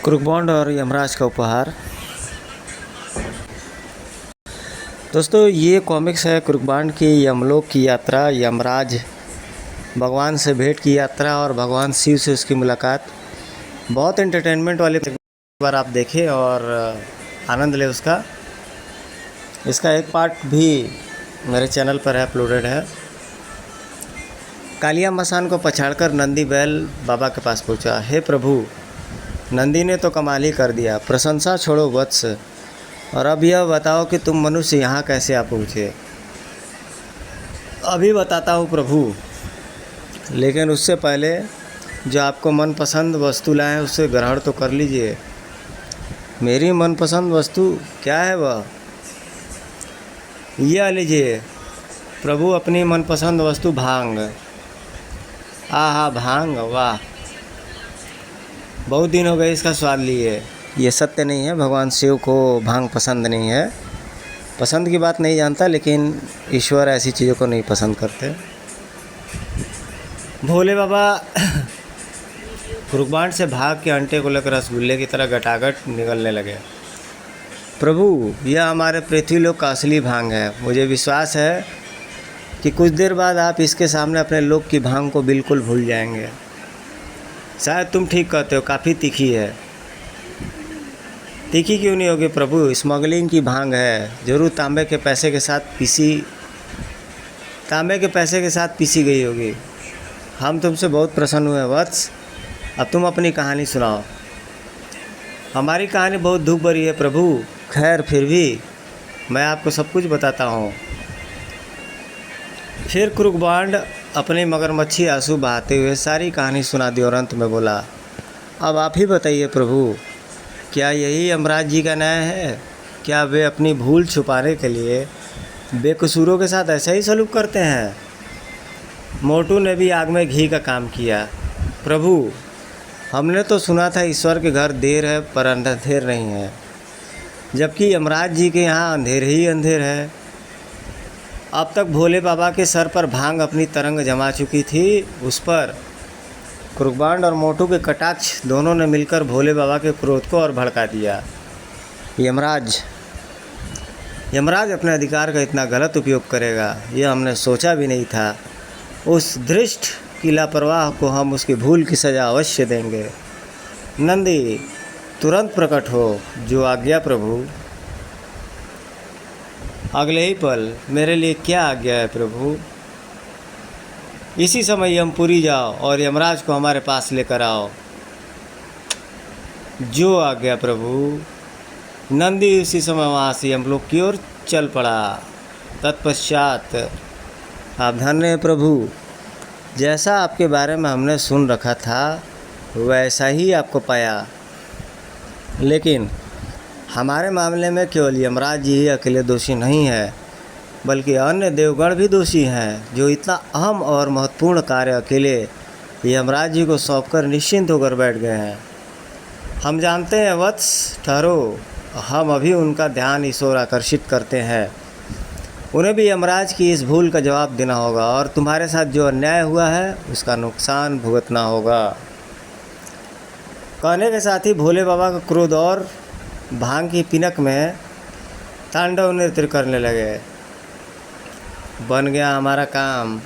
क्रूकबॉन्ड और यमराज का उपहार। दोस्तों, ये कॉमिक्स है क्रूकबॉन्ड की यमलोक की यात्रा, यमराज भगवान से भेंट की यात्रा और भगवान शिव से उसकी मुलाकात। बहुत एंटरटेनमेंट वाली बार आप देखें और आनंद लें उसका। इसका एक पार्ट भी मेरे चैनल पर है, अपलोडेड है। कालिया मसान को पछाड़कर नंदी बैल बाबा के पास पहुंचा। हे प्रभु, नंदी ने तो कमाल ही कर दिया, प्रशंसा छोड़ो वत्स, और अब यह बताओ कि तुम मनुष्य यहाँ कैसे आ पहुँचे। अभी बताता हूँ प्रभु, लेकिन उससे पहले जो आपको मनपसंद वस्तु लाए उससे ग्रहण तो कर लीजिए। मेरी मनपसंद वस्तु क्या है वह? यह लीजिए प्रभु, अपनी मनपसंद वस्तु भांग। आहा, भांग, वाह, बहुत दिन हो गए इसका स्वाद लिए। ये सत्य नहीं है, भगवान शिव को भांग पसंद नहीं है। पसंद की बात नहीं जानता, लेकिन ईश्वर ऐसी चीज़ों को नहीं पसंद करते। भोले बाबा क्रूकबॉन्ड से भाग के अंटे को लेकर रसगुल्ले की तरह गटागट निकलने लगे। प्रभु, यह हमारे पृथ्वीलोक का असली भांग है। मुझे विश्वास है कि कुछ देर बाद आप इसके सामने अपने लोक की भांग को बिल्कुल भूल जाएंगे। शायद तुम ठीक कहते हो, काफ़ी तीखी है। तीखी क्यों नहीं होगी प्रभु? स्मगलिंग की भांग है, जरूर तांबे के पैसे के साथ पीसी गई होगी। हम तुमसे बहुत प्रसन्न हुए वत्स। अब तुम अपनी कहानी सुनाओ। हमारी कहानी बहुत दुख भरी है प्रभु। खैर, फिर भी मैं आपको सब कुछ बताता हूँ। फिर क्रूकबॉन्ड अपने मगरमच्छी आंसू बहाते हुए सारी कहानी सुना दी और अंत में बोला, अब आप ही बताइए प्रभु, क्या यही यमराज जी का न्याय है? क्या वे अपनी भूल छुपाने के लिए बेकसूरों के साथ ऐसा ही सलूक करते हैं? मोटू ने भी आग में घी का काम किया। प्रभु, हमने तो सुना था ईश्वर के घर देर है पर अंधेर नहीं है, जबकि यमराज जी के यहाँ अंधेर ही अंधेर है। अब तक भोले बाबा के सर पर भांग अपनी तरंग जमा चुकी थी। उस पर क्रूकबॉन्ड और मोटू के कटाक्ष दोनों ने मिलकर भोले बाबा के क्रोध को और भड़का दिया। यमराज अपने अधिकार का इतना गलत उपयोग करेगा, यह हमने सोचा भी नहीं था। उस धृष्ट की लापरवाह को हम उसकी भूल की सज़ा अवश्य देंगे। नंदी, तुरंत प्रकट हो, जो आज्ञा प्रभु। अगले ही पल, मेरे लिए क्या आज्ञा है प्रभु? इसी समय यमपुरी जाओ और यमराज को हमारे पास लेकर आओ। जो आज्ञा प्रभु। नंदी उसी समय वहाँ से यमलोक की ओर चल पड़ा। तत्पश्चात, आप धन्य हैं प्रभु, जैसा आपके बारे में हमने सुन रखा था वैसा ही आपको पाया। लेकिन हमारे मामले में केवल यमराज जी ही अकेले दोषी नहीं है, बल्कि अन्य देवगण भी दोषी हैं, जो इतना अहम और महत्वपूर्ण कार्य अकेले यमराज जी को सौंपकर निश्चिंत होकर बैठ गए हैं। हम जानते हैं वत्स, ठहरो, हम अभी उनका ध्यान इस ओर आकर्षित करते हैं। उन्हें भी यमराज की इस भूल का जवाब देना होगा और तुम्हारे साथ जो अन्याय हुआ है उसका नुकसान भुगतना होगा। कहने के साथ ही भोले बाबा का क्रोध और भांग की पिनक में तांडव नृत्य करने लगे। बन गया हमारा काम,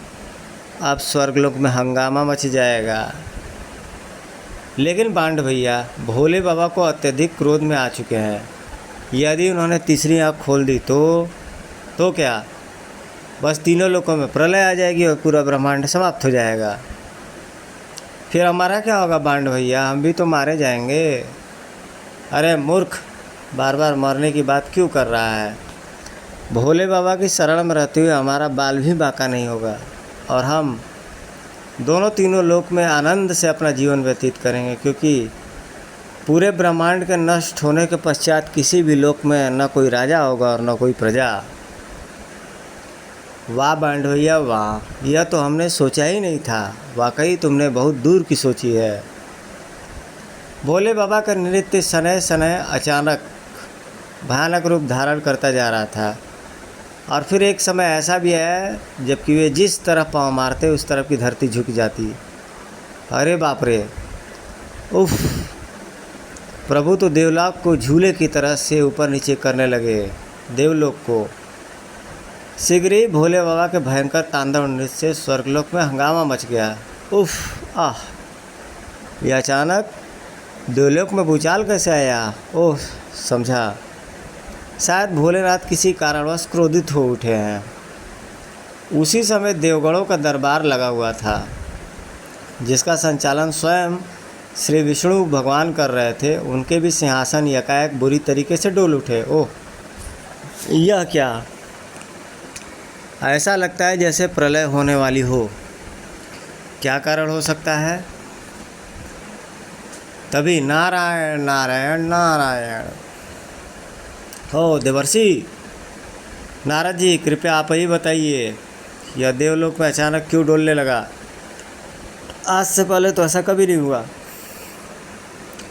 अब स्वर्गलोक में हंगामा मच जाएगा। लेकिन बांड भैया भोले बाबा को अत्यधिक क्रोध में आ चुके हैं। यदि उन्होंने तीसरी आँख खोल दी तो क्या? बस तीनों लोकों में प्रलय आ जाएगी और पूरा ब्रह्मांड समाप्त हो जाएगा। फिर हमारा क्या होगा बांड भैया? हम भी तो मारे जाएंगे। अरे मूर्ख, बार बार मरने की बात क्यों कर रहा है? भोले बाबा की शरण में रहते हुए हमारा बाल भी बाका नहीं होगा और हम दोनों तीनों लोक में आनंद से अपना जीवन व्यतीत करेंगे, क्योंकि पूरे ब्रह्मांड के नष्ट होने के पश्चात किसी भी लोक में न कोई राजा होगा और न कोई प्रजा। वाह बांड भैया वाह, यह तो हमने सोचा ही नहीं था। वाकई तुमने बहुत दूर की सोची है। भोले बाबा का नृत्य सनय सनय अचानक भयानक रूप धारण करता जा रहा था, और फिर एक समय ऐसा भी है जबकि वे जिस तरफ पाँव मारते उस तरफ की धरती झुक जाती। अरे बाप रे, उफ! प्रभु तो देवलोक को झूले की तरह से ऊपर नीचे करने लगे। देवलोक को शीघ्र ही भोले बाबा के भयंकर तांडव नृत्य से स्वर्गलोक में हंगामा मच गया। उफ आह! यह अचानक देवलोक में भूचाल कैसे आया? ओह, समझा, शायद भोलेनाथ किसी कारणवश क्रोधित हो उठे हैं। उसी समय देवगणों का दरबार लगा हुआ था, जिसका संचालन स्वयं श्री विष्णु भगवान कर रहे थे। उनके भी सिंहासन एकाएक बुरी तरीके से डोल उठे। ओह, यह क्या? ऐसा लगता है जैसे प्रलय होने वाली हो। क्या कारण हो सकता है? तभी नारायण नारायण नारायण। हो देवर्षि नारद जी, कृपया आप ही बताइए, यह देवलोक में अचानक क्यों डोलने लगा? आज से पहले तो ऐसा कभी नहीं हुआ।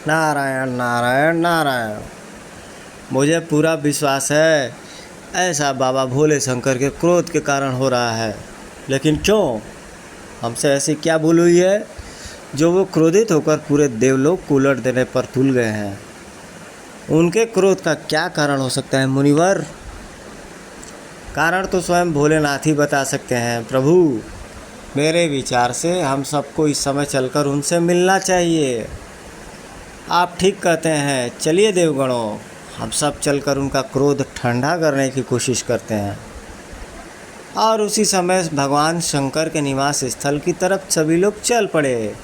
नारायण नारायण नारायण। मुझे पूरा विश्वास है ऐसा बाबा भोले शंकर के क्रोध के कारण हो रहा है, लेकिन क्यों? हमसे ऐसी क्या भूल हुई है जो वो क्रोधित होकर पूरे देवलोक को उलट देने पर तुल गए हैं? उनके क्रोध का क्या कारण हो सकता है मुनिवर? कारण तो स्वयं भोलेनाथ ही बता सकते हैं। प्रभु, मेरे विचार से हम सबको इस समय चलकर उनसे मिलना चाहिए। आप ठीक कहते हैं, चलिए देवगणों, हम सब चलकर उनका क्रोध ठंडा करने की कोशिश करते हैं। और उसी समय भगवान शंकर के निवास स्थल की तरफ सभी लोग चल पड़े।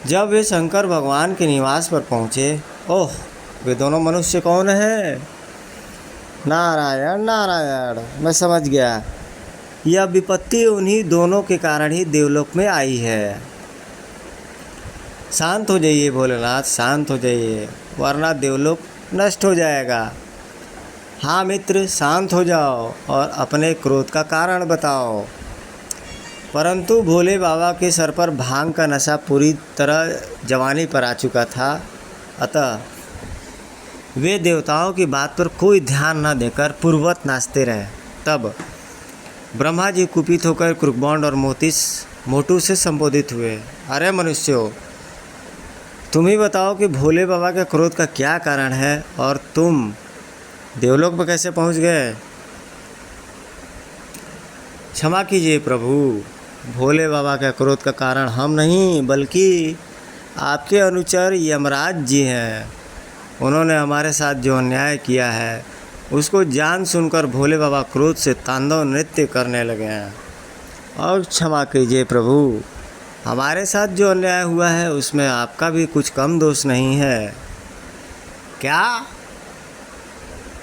जब वे शंकर भगवान के निवास पर पहुँचे, ओह, वे दोनों मनुष्य कौन हैं? नारायण नारायण, मैं समझ गया। यह विपत्ति उन्हीं दोनों के कारण ही देवलोक में आई है। शांत हो जाइए भोलेनाथ, शांत हो जाइए, वरना देवलोक नष्ट हो जाएगा। हाँ मित्र, शांत हो जाओ और अपने क्रोध का कारण बताओ। परंतु भोले बाबा के सर पर भांग का नशा पूरी तरह जवानी पर आ चुका था, अतः वे देवताओं की बात पर कोई ध्यान न देकर पूर्ववत नाचते रहे। तब ब्रह्मा जी कुपित होकर क्रुकबांड और मोटू से संबोधित हुए। अरे मनुष्यों, तुम ही बताओ कि भोले बाबा के क्रोध का क्या कारण है और तुम देवलोक में कैसे पहुंच गए? क्षमा कीजिए प्रभु, भोले बाबा के क्रोध का कारण हम नहीं बल्कि आपके अनुचर यमराज जी हैं। उन्होंने हमारे साथ जो अन्याय किया है उसको जान सुनकर भोले बाबा क्रोध से तांडव नृत्य करने लगे हैं। और क्षमा कीजिए प्रभु, हमारे साथ जो अन्याय हुआ है उसमें आपका भी कुछ कम दोष नहीं है। क्या?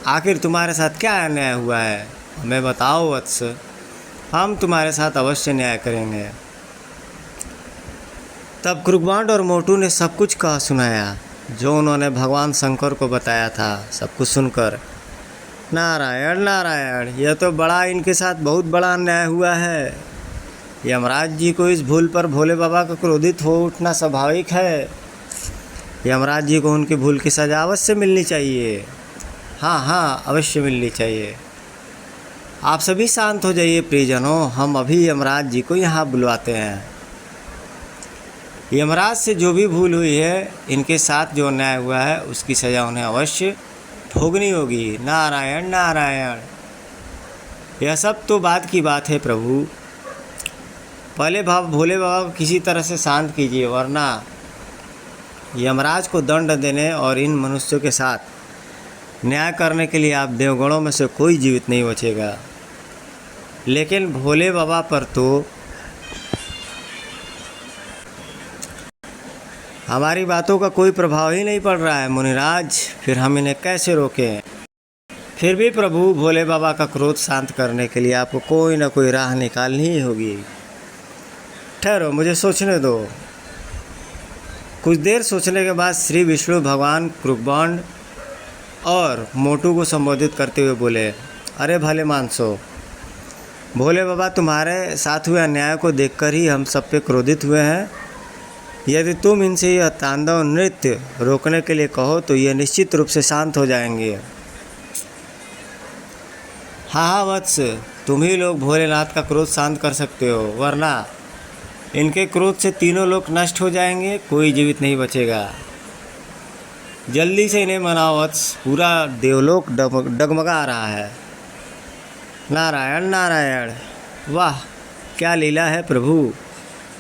आखिर तुम्हारे साथ क्या अन्याय हुआ है? हमें बताओ वत्स, हम तुम्हारे साथ अवश्य न्याय करेंगे। तब क्रुकबांड और मोटू ने सब कुछ कहा सुनाया जो उन्होंने भगवान शंकर को बताया था। सब कुछ सुनकर नारायण नारायण, यह तो बड़ा इनके साथ बहुत बड़ा अन्याय हुआ है। यमराज जी को इस भूल पर भोले बाबा का क्रोधित हो उठना स्वाभाविक है। यमराज जी को उनकी भूल की सजा अवश्य मिलनी चाहिए। हाँ हाँ, अवश्य मिलनी चाहिए। आप सभी शांत हो जाइए प्रियजनों, हम अभी यमराज जी को यहाँ बुलवाते हैं। यमराज से जो भी भूल हुई है, इनके साथ जो अन्याय हुआ है, उसकी सज़ा उन्हें अवश्य भोगनी होगी। नारायण नारायण। यह सब तो बाद की बात है प्रभु, पहले भोले बाबा को किसी तरह से शांत कीजिए, वरना यमराज को दंड देने और इन मनुष्यों के साथ न्याय करने के लिए आप देवगणों में से कोई जीवित नहीं बचेगा। लेकिन भोले बाबा पर तो हमारी बातों का कोई प्रभाव ही नहीं पड़ रहा है मुनिराज, फिर हम इन्हें कैसे रोकें? फिर भी प्रभु, भोले बाबा का क्रोध शांत करने के लिए आपको कोई ना कोई राह निकालनी ही होगी। ठहरो, मुझे सोचने दो। कुछ देर सोचने के बाद श्री विष्णु भगवान क्रुकबांड और मोटू को संबोधित करते हुए बोले, अरे भले मानसो, भोले बाबा तुम्हारे साथ हुए अन्याय को देखकर ही हम सब पे क्रोधित हुए हैं। यदि तुम इनसे यह तांडव नृत्य रोकने के लिए कहो तो ये निश्चित रूप से शांत हो जाएंगे। हाँ हाँ वत्स, तुम ही लोग भोलेनाथ का क्रोध शांत कर सकते हो, वरना इनके क्रोध से तीनों लोग नष्ट हो जाएंगे, कोई जीवित नहीं बचेगा। जल्दी से इन्हें मनाओ वत्स, पूरा देवलोक डगमगा रहा है। नारायण नारायण, वाह क्या लीला है प्रभु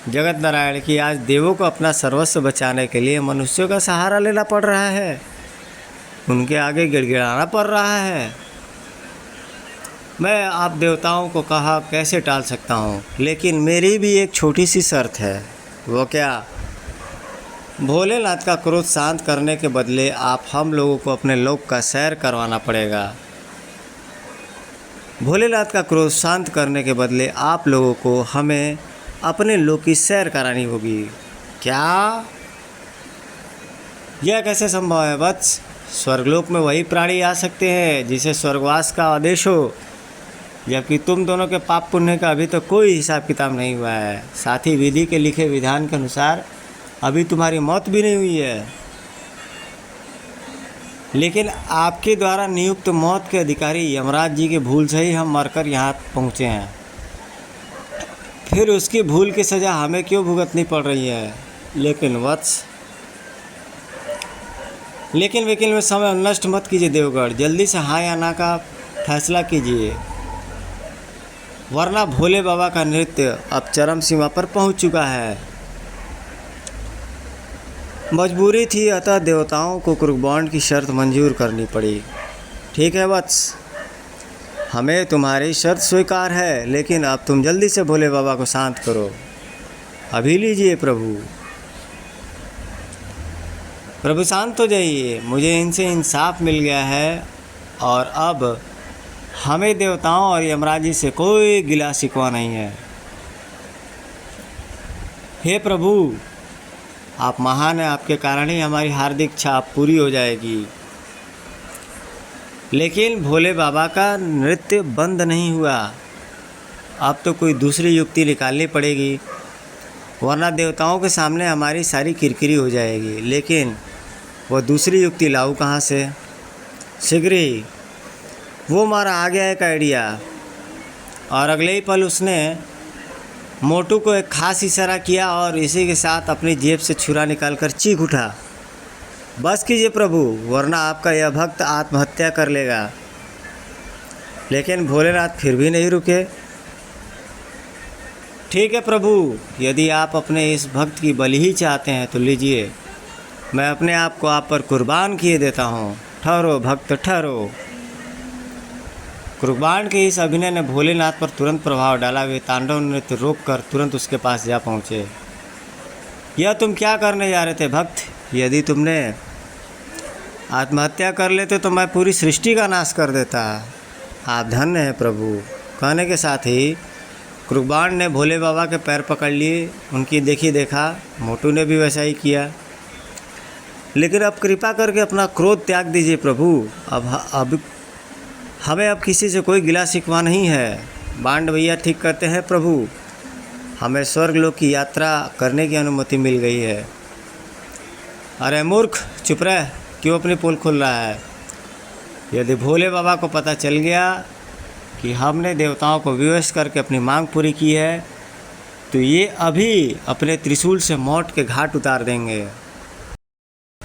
जगत नारायण की। आज देवों को अपना सर्वस्व बचाने के लिए मनुष्यों का सहारा लेना पड़ रहा है, उनके आगे गिड़गिड़ाना पड़ रहा है। मैं आप देवताओं को कहा कैसे टाल सकता हूँ, लेकिन मेरी भी एक छोटी सी शर्त है। वो क्या? भोलेनाथ का क्रोध शांत करने के बदले आप हम लोगों को अपने लोक का सैर करवाना पड़ेगा। भोलेनाथ का क्रोध शांत करने के बदले आप लोगों को हमें अपने लोक की सैर करानी होगी। क्या? यह कैसे संभव है वत्स? स्वर्गलोक में वही प्राणी आ सकते हैं जिसे स्वर्गवास का आदेश हो, जबकि तुम दोनों के पाप पुण्य का अभी तक कोई हिसाब किताब नहीं हुआ है। साथ ही विधि के लिखे विधान के अनुसार अभी तुम्हारी मौत भी नहीं हुई है, लेकिन आपके द्वारा नियुक्त मौत के अधिकारी यमराज जी के भूल से ही हम मरकर यहाँ पहुँचे हैं। फिर उसकी भूल की सज़ा हमें क्यों भुगतनी पड़ रही है? लेकिन वत्स, लेकिन वकील में समय नष्ट मत कीजिए देवगढ़, जल्दी से हाँ या ना का फैसला कीजिए, वरना भोले बाबा का नृत्य अब चरम सीमा पर पहुंच चुका है। मजबूरी थी, अतः देवताओं को कुर्बान की शर्त मंजूर करनी पड़ी। ठीक है वत्स, हमें तुम्हारी शर्त स्वीकार है, लेकिन अब तुम जल्दी से भोले बाबा को शांत करो। अभी लीजिए प्रभु। प्रभु शांत हो जाइए, मुझे इनसे इंसाफ मिल गया है और अब हमें देवताओं और यमराज जी से कोई गिला शिकवा नहीं है। हे प्रभु, आप महान हैं, आपके कारण ही हमारी हार्दिक इच्छा पूरी हो जाएगी। लेकिन भोले बाबा का नृत्य बंद नहीं हुआ, अब तो कोई दूसरी युक्ति निकालनी पड़ेगी, वरना देवताओं के सामने हमारी सारी किरकिरी हो जाएगी। लेकिन वह दूसरी युक्ति लाऊं कहाँ से? शीघ्र ही वो मारा आ गया एक आइडिया, और अगले ही पल उसने मोटू को एक खास इशारा किया और इसी के साथ अपनी जेब से छुरा निकालकर चीख उठा, बस कीजिए प्रभु, वरना आपका यह भक्त आत्महत्या कर लेगा। लेकिन भोलेनाथ फिर भी नहीं रुके। ठीक है प्रभु, यदि आप अपने इस भक्त की बलि ही चाहते हैं तो लीजिए, मैं अपने आप को आप पर कुर्बान किए देता हूँ। ठहरो भक्त ठहरो। कुर्बान के इस अभिनय ने भोलेनाथ पर तुरंत प्रभाव डाला। वे तांडव नृत्य रोक कर तुरंत उसके पास जा पहुँचे। यह तुम क्या करने जा रहे थे भक्त? यदि तुमने आत्महत्या कर लेते तो मैं पूरी सृष्टि का नाश कर देता। आप धन्य हैं प्रभु। कहने के साथ ही कुर्बान ने भोले बाबा के पैर पकड़ लिए। उनकी देखी देखा मोटू ने भी वैसा ही किया। लेकिन अब कृपा करके अपना क्रोध त्याग दीजिए प्रभु। अब हमें अब किसी से कोई गिला शिकवा नहीं है। बांड भैया ठीक करते हैं प्रभु, हमें स्वर्गलोक की यात्रा करने की अनुमति मिल गई है। अरे मूर्ख, चुप रह, क्यों अपनी पोल खोल रहा है? यदि भोले बाबा को पता चल गया कि हमने देवताओं को विवश करके अपनी मांग पूरी की है, तो ये अभी अपने त्रिशूल से मौत के घाट उतार देंगे।